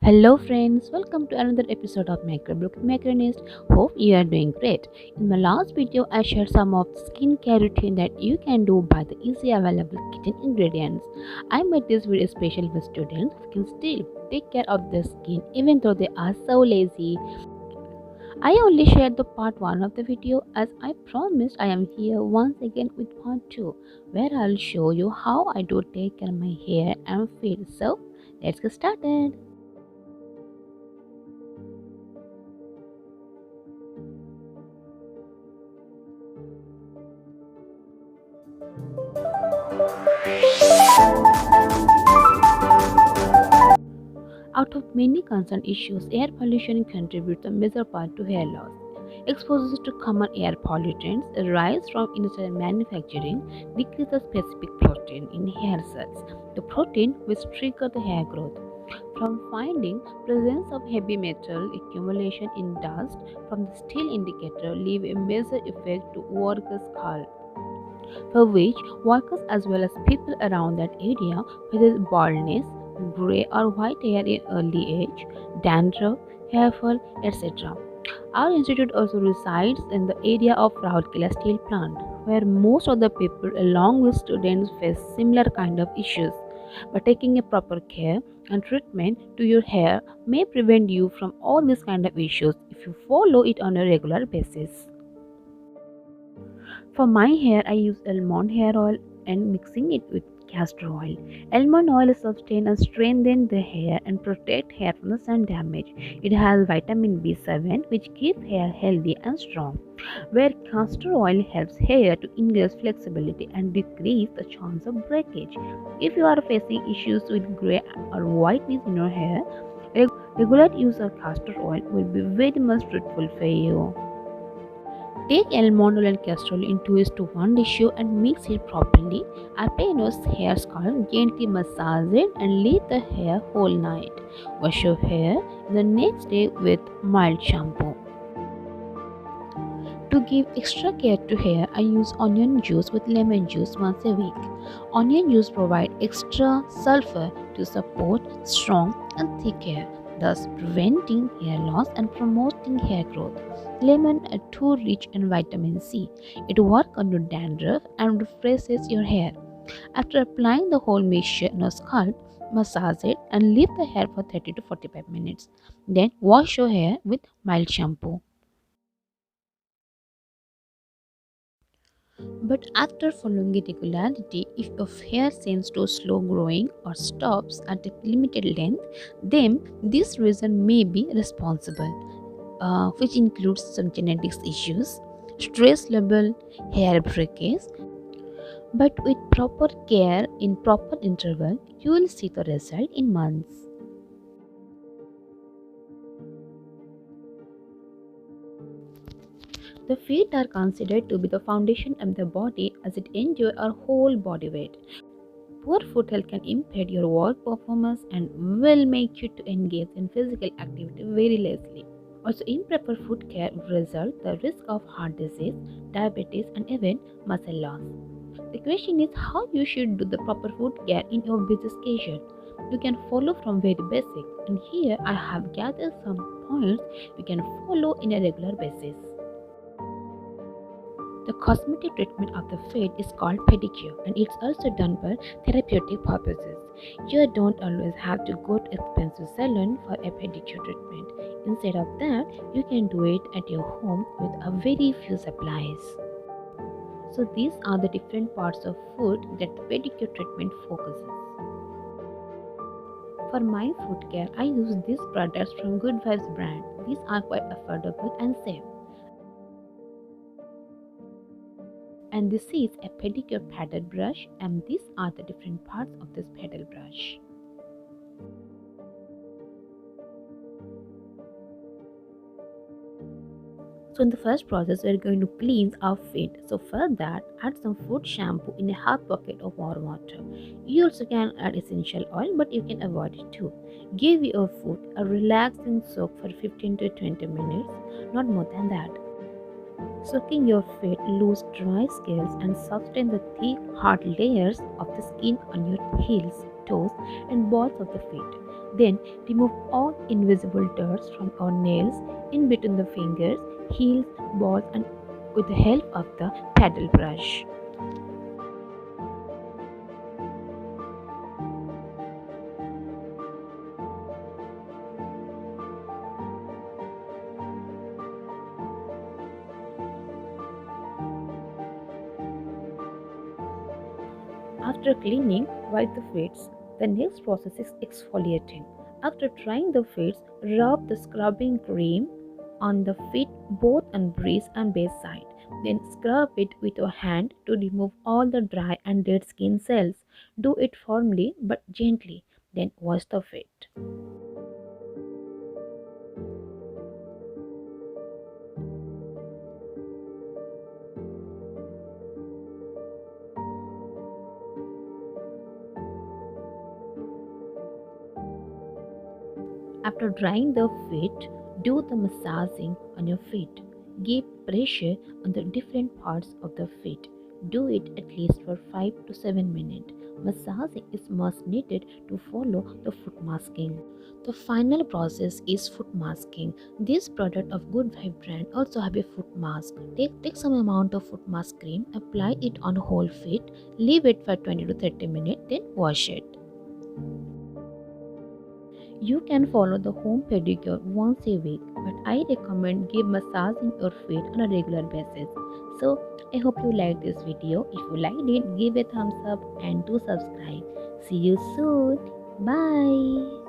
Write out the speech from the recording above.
Hello friends, welcome to another episode of Microbook Macronist. Hope you are doing great. In my last video, I shared some of the skincare routine that you can do by the easy available kitchen ingredients. I made this video especially for students who can still take care of their skin even though they are so lazy. I only shared the part 1 of the video as I promised. I am here once again with part 2 where I'll show you how I do take care of my hair and face. So let's get started. Out of many concerned issues, air pollution contributes a major part to hair loss. Exposure to common air pollutants arise from industrial manufacturing, decrease the specific protein in hair cells, the protein which trigger the hair growth. From finding presence of heavy metal accumulation in dust from the steel indicator leave a major effect to workers' scalp, for which workers as well as people around that area whether baldness, grey or white hair in early age, dandruff, hair fall, etc. Our institute also resides in the area of Rourkela Steel Plant, where most of the people along with students face similar kind of issues. But taking a proper care and treatment to your hair may prevent you from all these kind of issues if you follow it on a regular basis. For my hair, I use almond hair oil and mixing it with castor oil. Almond oil sustains and strengthens the hair and protect hair from the sun damage. It has vitamin B7 which keeps hair healthy and strong, where castor oil helps hair to increase flexibility and decrease the chance of breakage. If you are facing issues with gray or whiteness in your hair, regular use of castor oil will be very much fruitful for you. Take almond oil and castor oil into a to one dish and mix it properly. Apply on your hair scalp, gently massage it and leave the hair whole night. Wash your hair the next day with mild shampoo. To give extra care to hair, I use onion juice with lemon juice once a week. Onion juice provides extra sulfur to support strong and thick hair, thus preventing hair loss and promoting hair growth. Lemon is too rich in vitamin C. It works on your dandruff and refreshes your hair. After applying the whole mixture on your scalp, massage it and leave the hair for 30 to 45 minutes. Then wash your hair with mild shampoo. But after following it regularity, if your hair seems to slow growing or stops at a limited length, then this reason may be responsible, which includes some genetics issues, stress level, hair breakage. But with proper care in proper interval, you will see the result in months. The feet are considered to be the foundation of the body as it endures our whole body weight. Poor foot health can impair your work performance and will make you to engage in physical activity very lessly. Also, improper foot care will result the risk of heart disease, diabetes, and even muscle loss. The question is how you should do the proper foot care in your busy schedule. You can follow from very basic, and here I have gathered some points you can follow in a regular basis. The cosmetic treatment of the feet is called pedicure and it's also done for therapeutic purposes. You don't always have to go to expensive salon for a pedicure treatment. Instead of that, you can do it at your home with a very few supplies. So these are the different parts of foot that the pedicure treatment focuses. For my foot care, I use these products from Good Vibes brand. These are quite affordable and safe. And this is a pedicure paddle brush, and these are the different parts of this paddle brush. So in the first process, we are going to cleanse our feet. So for that, add some foot shampoo in a half bucket of warm water. You also can add essential oil, but you can avoid it too. Give your foot a relaxing soak for 15 to 20 minutes, not more than that. Soaking your feet loose dry scales and soften the thick, hard layers of the skin on your heels, toes, and balls of the feet. Then remove all invisible dirt from our nails in between the fingers, heels, balls, and with the help of the paddle brush. After cleaning, wipe the feet. The next process is exfoliating. After drying the feet, rub the scrubbing cream on the feet both on breast and base side. Then scrub it with your hand to remove all the dry and dead skin cells. Do it firmly but gently. Then wash the feet. After drying the feet, do the massaging on your feet. Give pressure on the different parts of the feet. Do it at least for 5 to 7 minutes. Massaging is most needed to follow the foot masking. The final process is foot masking. This product of Good Vibe brand also have a foot mask. Take some amount of foot mask cream, apply it on whole feet, leave it for 20 to 30 minutes, then wash it. You can follow the home pedicure once a week, but I recommend give massaging your feet on a regular basis. So I hope you liked this video. If you liked it, give a thumbs up and do subscribe. See you soon. Bye.